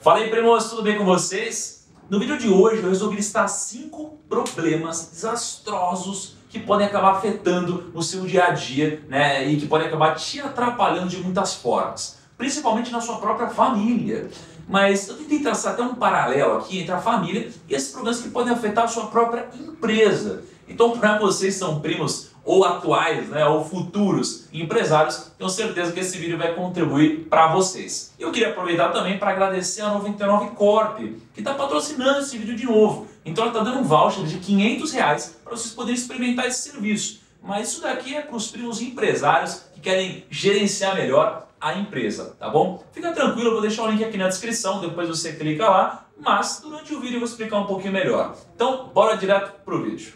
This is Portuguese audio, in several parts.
Fala aí, primos, tudo bem com vocês? No vídeo de hoje eu resolvi listar 5 problemas desastrosos que podem acabar afetando o seu dia a dia, né? E que podem acabar te atrapalhando de muitas formas, principalmente na sua própria família. Mas eu tentei traçar até um paralelo aqui entre a família e esses problemas que podem afetar a sua própria empresa. Então, para vocês que são primos ou atuais, né, ou futuros empresários, tenho certeza que esse vídeo vai contribuir para vocês. Eu queria aproveitar também para agradecer a 99 Corp, que está patrocinando esse vídeo de novo. Então ela está dando um voucher de R$500 para vocês poderem experimentar esse serviço. Mas isso daqui é para os primos empresários que querem gerenciar melhor a empresa, tá bom? Fica tranquilo, eu vou deixar o link aqui na descrição, depois você clica lá, mas durante o vídeo eu vou explicar um pouquinho melhor. Então, bora direto pro vídeo.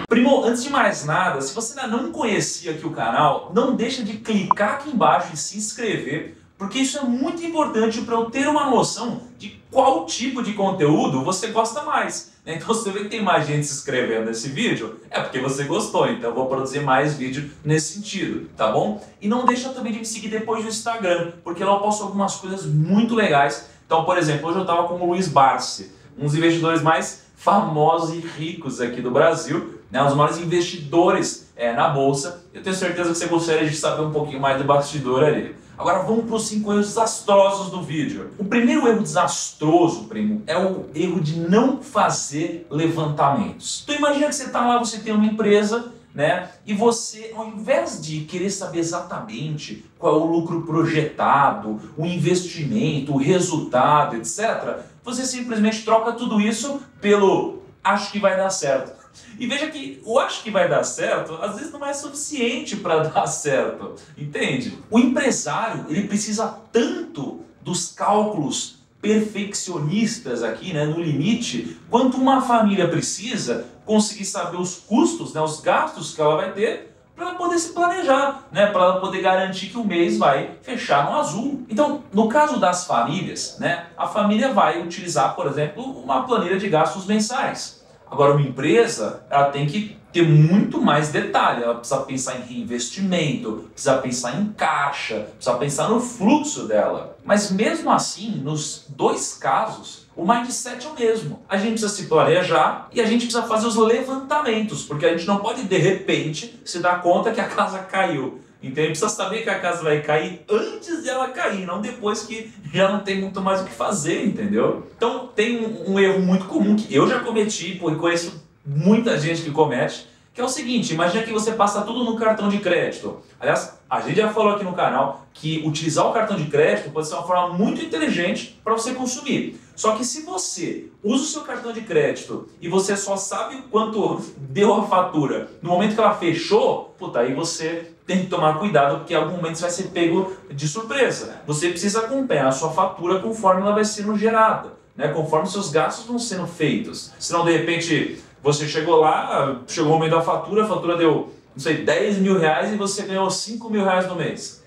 Primo, antes de mais nada, se você ainda não conhecia aqui o canal, não deixa de clicar aqui embaixo e se inscrever, porque isso é muito importante para eu ter uma noção de qual tipo de conteúdo você gosta mais. Então se você vê que tem mais gente se inscrevendo nesse vídeo, é porque você gostou, então eu vou produzir mais vídeo nesse sentido, tá bom? E não deixa também de me seguir depois no Instagram, porque lá eu posto algumas coisas muito legais. Então, por exemplo, hoje eu estava com o Luiz Barsi, um dos investidores mais famosos e ricos aqui do Brasil, né, os maiores investidores na Bolsa. Eu tenho certeza que você gostaria de saber um pouquinho mais do bastidor ali. Agora vamos para os 5 erros desastrosos do vídeo. O primeiro erro desastroso, primo, é o erro de não fazer levantamentos. Então imagina que você está lá, você tem uma empresa, né? E você, ao invés de querer saber exatamente qual é o lucro projetado, o investimento, o resultado, etc., você simplesmente troca tudo isso pelo acho que vai dar certo. E veja que o acho que vai dar certo, às vezes não é suficiente para dar certo, entende? O empresário, ele precisa tanto dos cálculos perfeccionistas aqui, né, no limite, quanto uma família precisa conseguir saber os custos, né, os gastos que ela vai ter para ela poder se planejar, né, para ela poder garantir que o mês vai fechar no azul. Então, no caso das famílias, né, a família vai utilizar, por exemplo, uma planilha de gastos mensais. Agora, uma empresa, ela tem que ter muito mais detalhe, ela precisa pensar em reinvestimento, precisa pensar em caixa, precisa pensar no fluxo dela. Mas mesmo assim, nos dois casos, o mindset é o mesmo. A gente precisa se planejar e a gente precisa fazer os levantamentos, porque a gente não pode, de repente, se dar conta que a casa caiu. Então a gente precisa saber que a casa vai cair antes dela cair, não depois que já não tem muito mais o que fazer, entendeu? Então tem um erro muito comum que eu já cometi, e conheço muita gente que comete, que é o seguinte: imagina que você passa tudo no cartão de crédito. Aliás, a gente já falou aqui no canal que utilizar o cartão de crédito pode ser uma forma muito inteligente para você consumir. Só que se você usa o seu cartão de crédito e você só sabe o quanto deu a fatura no momento que ela fechou, puta, aí você tem que tomar cuidado, porque em algum momento você vai ser pego de surpresa. Você precisa acompanhar a sua fatura conforme ela vai sendo gerada, né? Conforme seus gastos vão sendo feitos. Senão, de repente, você chegou lá, chegou o momento da fatura, a fatura deu, não sei, 10 mil reais e você ganhou 5 mil reais no mês.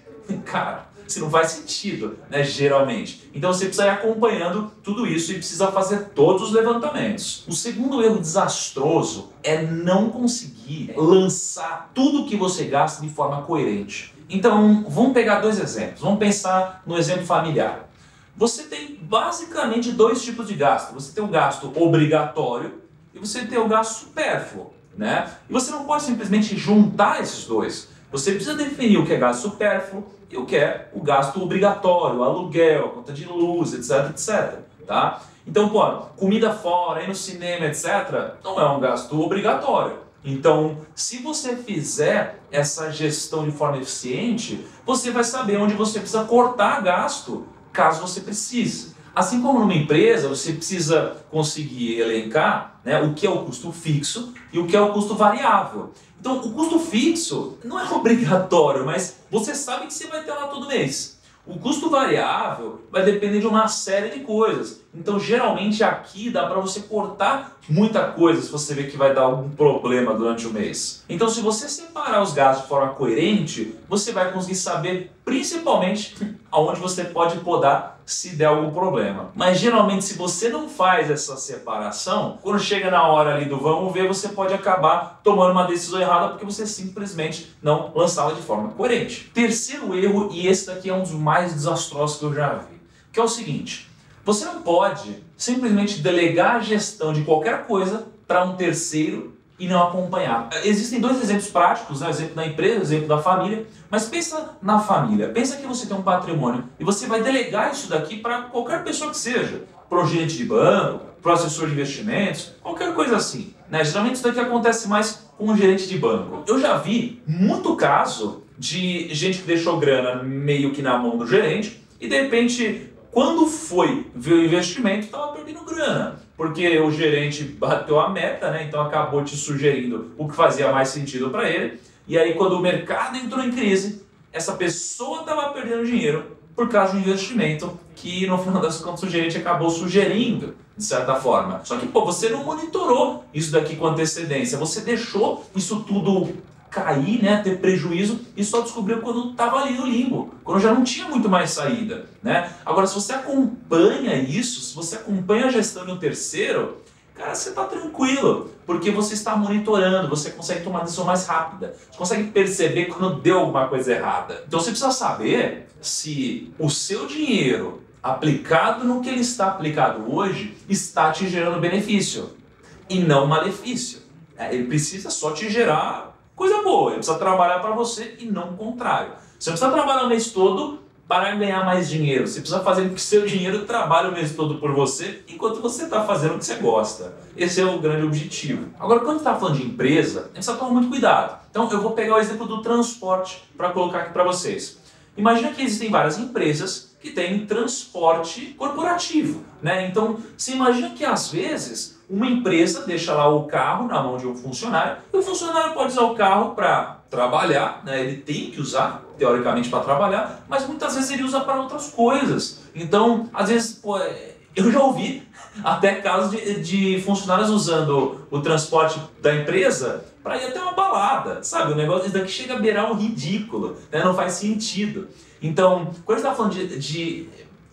Cara, isso não faz sentido, né, geralmente. Então você precisa ir acompanhando tudo isso e precisa fazer todos os levantamentos. O segundo erro desastroso é não conseguir lançar tudo que você gasta de forma coerente. Então, vamos pegar 2 exemplos. Vamos pensar no exemplo familiar. Você tem basicamente 2 tipos de gasto. Você tem o gasto obrigatório e você tem o gasto supérfluo, né? E você não pode simplesmente juntar esses dois. Você precisa definir o que é gasto supérfluo e o que é o gasto obrigatório, o aluguel, a conta de luz, etc, etc. Tá? Então, pô, comida fora, ir no cinema, etc, não é um gasto obrigatório. Então, se você fizer essa gestão de forma eficiente, você vai saber onde você precisa cortar gasto, caso você precise. Assim como numa empresa, você precisa conseguir elencar, né, o que é o custo fixo e o que é o custo variável. Então, o custo fixo não é obrigatório, mas você sabe que você vai ter lá todo mês. O custo variável vai depender de uma série de coisas. Então geralmente aqui dá para você cortar muita coisa se você vê que vai dar algum problema durante o mês. Então se você separar os gastos de forma coerente, você vai conseguir saber principalmente aonde você pode podar se der algum problema. Mas geralmente se você não faz essa separação, quando chega na hora ali do vamos ver, você pode acabar tomando uma decisão errada porque você simplesmente não lançava de forma coerente. Terceiro erro, e esse daqui é um dos mais desastrosos que eu já vi, que é o seguinte: você não pode simplesmente delegar a gestão de qualquer coisa para um terceiro e não acompanhar. Existem dois exemplos práticos, né? O exemplo da empresa, o exemplo da família, mas pensa na família. Pensa que você tem um patrimônio e você vai delegar isso daqui para qualquer pessoa que seja, para o gerente de banco, para o assessor de investimentos, qualquer coisa assim, né? Geralmente isso daqui acontece mais com o gerente de banco. Eu já vi muito caso de gente que deixou grana meio que na mão do gerente e de repente, quando foi ver o investimento, estava perdendo grana, porque o gerente bateu a meta, né? Então acabou te sugerindo o que fazia mais sentido para ele. E aí quando o mercado entrou em crise, essa pessoa estava perdendo dinheiro por causa de um investimento que no final das contas o gerente acabou sugerindo, de certa forma. Só que pô, você não monitorou isso daqui com antecedência, você deixou isso tudo cair, né, ter prejuízo e só descobriu quando estava ali no limbo, quando já não tinha muito mais saída, né? Agora, se você acompanha isso, se você acompanha a gestão de um terceiro, cara, você está tranquilo, porque você está monitorando, você consegue tomar uma decisão mais rápida, você consegue perceber quando deu alguma coisa errada. Então você precisa saber se o seu dinheiro aplicado no que ele está aplicado hoje está te gerando benefício e não malefício. Ele precisa só te gerar coisa boa, ele precisa trabalhar para você e não o contrário. Você não precisa trabalhar o mês todo para ganhar mais dinheiro, você precisa fazer com que seu dinheiro trabalhe o mês todo por você enquanto você está fazendo o que você gosta. Esse é o grande objetivo. Agora, quando está falando de empresa, a gente precisa tomar muito cuidado. Então eu vou pegar o exemplo do transporte para colocar aqui para vocês. Imagina que existem várias empresas que têm transporte corporativo, né? Então você imagina que às vezes uma empresa deixa lá o carro na mão de um funcionário e o funcionário pode usar o carro para trabalhar, né? Ele tem que usar, teoricamente, para trabalhar, mas muitas vezes ele usa para outras coisas. Então, às vezes, pô, eu já ouvi até casos de funcionários usando o transporte da empresa para ir até uma balada, sabe? O negócio daqui chega a beirar um ridículo, né? Não faz sentido. Então, quando você está falando de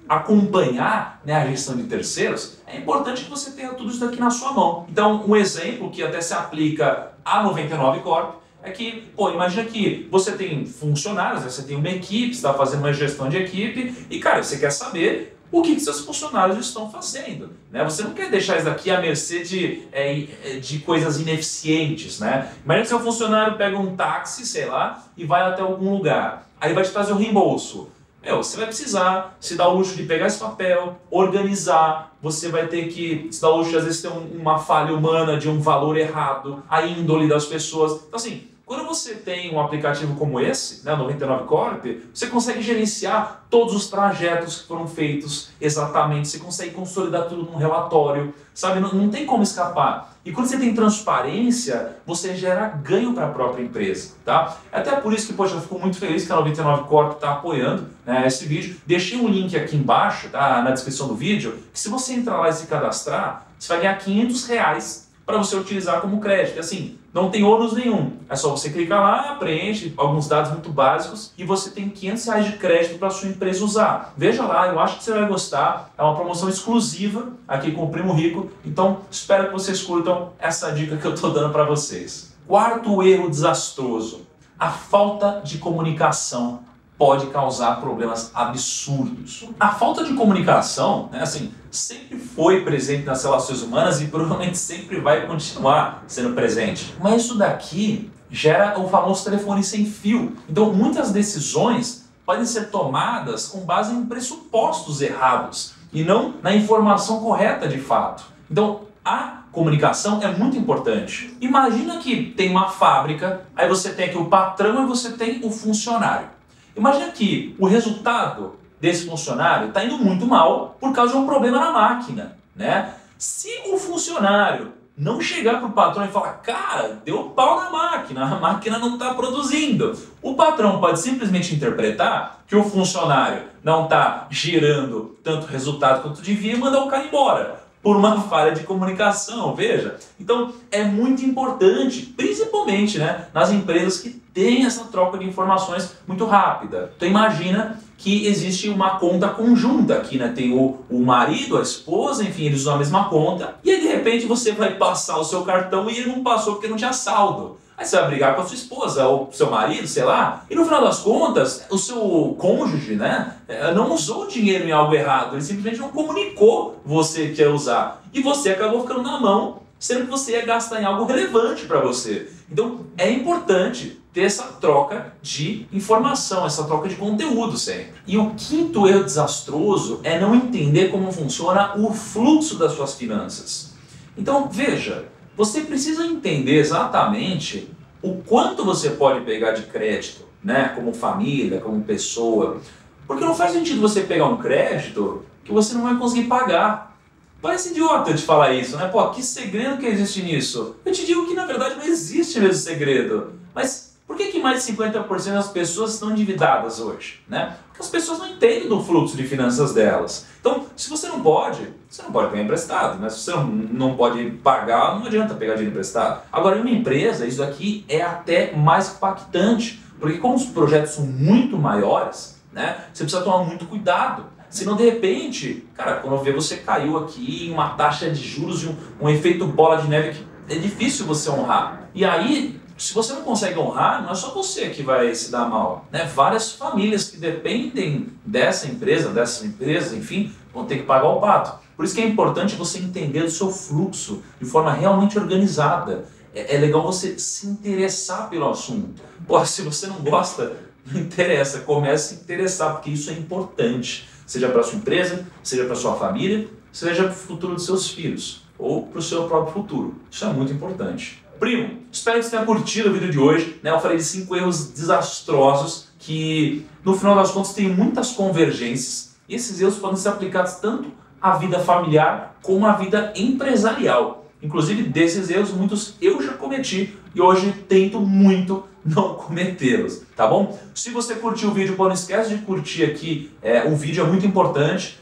acompanhar, né, a gestão de terceiros, é importante que você tenha tudo isso daqui na sua mão. Então, um exemplo que até se aplica à 99 Corp é que, pô, imagina que você tem funcionários, você tem uma equipe, você está fazendo uma gestão de equipe e, cara, você quer saber o que seus funcionários estão fazendo, né? Você não quer deixar isso daqui à mercê de coisas ineficientes, né? Imagina que seu funcionário pega um táxi, sei lá, e vai até algum lugar. Aí vai te trazer um reembolso. Você vai precisar se dar o luxo de pegar esse papel, organizar, você vai ter que se dar o luxo de às vezes ter uma falha humana de um valor errado, a índole das pessoas. Então assim, quando você tem um aplicativo como esse, né, 99 Corp, você consegue gerenciar todos os trajetos que foram feitos exatamente, você consegue consolidar tudo num relatório, sabe? Não tem como escapar. E quando você tem transparência, você gera ganho para a própria empresa, tá? Até por isso que, poxa, eu fico muito feliz que a 99 Corp está apoiando, né, esse vídeo. Deixei um link aqui embaixo, tá, na descrição do vídeo, que se você entrar lá e se cadastrar, você vai ganhar R$500 para você utilizar como crédito. Assim, não tem ônus nenhum. É só você clicar lá, preenche alguns dados muito básicos e você tem R$500 de crédito para sua empresa usar. Veja lá, eu acho que você vai gostar. É uma promoção exclusiva aqui com o Primo Rico. Então, espero que vocês curtam essa dica que eu estou dando para vocês. Quarto erro desastroso: a falta de comunicação pode causar problemas absurdos. A falta de comunicação, né, assim, sempre foi presente nas relações humanas e provavelmente sempre vai continuar sendo presente. Mas isso daqui gera o famoso telefone sem fio. Então muitas decisões podem ser tomadas com base em pressupostos errados e não na informação correta de fato. Então a comunicação é muito importante. Imagina que tem uma fábrica, aí você tem aqui o patrão e você tem o funcionário. Imagina que o resultado desse funcionário está indo muito mal por causa de um problema na máquina, né? Se o funcionário não chegar para o patrão e falar, cara, deu pau na máquina, a máquina não está produzindo. O patrão pode simplesmente interpretar que o funcionário não está gerando tanto resultado quanto devia e mandar o cara embora, por uma falha de comunicação, veja. Então é muito importante, principalmente, né, nas empresas que têm essa troca de informações muito rápida. Então imagina que existe uma conta conjunta aqui, né? Tem o marido, a esposa, enfim, eles usam a mesma conta, e aí de repente você vai passar o seu cartão e ele não passou porque não tinha saldo. Aí você vai brigar com a sua esposa ou seu marido, sei lá, e no final das contas, o seu cônjuge, né, não usou o dinheiro em algo errado, ele simplesmente não comunicou você que ia usar. E você acabou ficando na mão, sendo que você ia gastar em algo relevante para você. Então é importante ter essa troca de informação, essa troca de conteúdo sempre. E o quinto erro desastroso é não entender como funciona o fluxo das suas finanças. Então veja, você precisa entender exatamente o quanto você pode pegar de crédito, né, como família, como pessoa. Porque não faz sentido você pegar um crédito que você não vai conseguir pagar. Parece idiota te falar isso, né? Pô, que segredo que existe nisso? Eu te digo que na verdade não existe mesmo segredo. Mas por que mais de 50% das pessoas estão endividadas hoje, né? Porque as pessoas não entendem do fluxo de finanças delas. Então, se você não pode pegar emprestado, né? Se você não pode pagar, não adianta pegar dinheiro emprestado. Agora, em uma empresa, isso aqui é até mais impactante, porque como os projetos são muito maiores, né? Você precisa tomar muito cuidado. Senão, de repente, cara, quando vê você caiu aqui em uma taxa de juros e um efeito bola de neve que é difícil você honrar. E aí, se você não consegue honrar, não é só você que vai se dar mal, né? Várias famílias que dependem dessas empresas, enfim, vão ter que pagar o pato. Por isso que é importante você entender o seu fluxo de forma realmente organizada. É legal você se interessar pelo assunto. Pô, se você não gosta, não interessa, comece a se interessar, porque isso é importante. Seja para a sua empresa, seja para a sua família, seja para o futuro dos seus filhos, ou para o seu próprio futuro. Isso é muito importante. Primo, espero que você tenha curtido o vídeo de hoje, né? Eu falei de 5 erros desastrosos que, no final das contas, tem muitas convergências. E esses erros podem ser aplicados tanto à vida familiar como à vida empresarial. Inclusive, desses erros, muitos eu já cometi e hoje tento muito não cometê-los, tá bom? Se você curtiu o vídeo, não esquece de curtir aqui, o vídeo é muito importante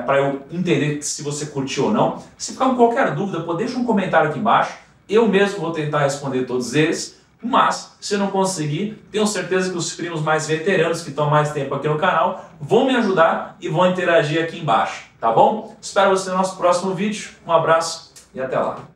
para eu entender se você curtiu ou não. Se ficar com qualquer dúvida, deixa um comentário aqui embaixo. Eu mesmo vou tentar responder todos eles, mas se eu não conseguir, tenho certeza que os primos mais veteranos que estão mais tempo aqui no canal vão me ajudar e vão interagir aqui embaixo, tá bom? Espero você no nosso próximo vídeo. Um abraço e até lá.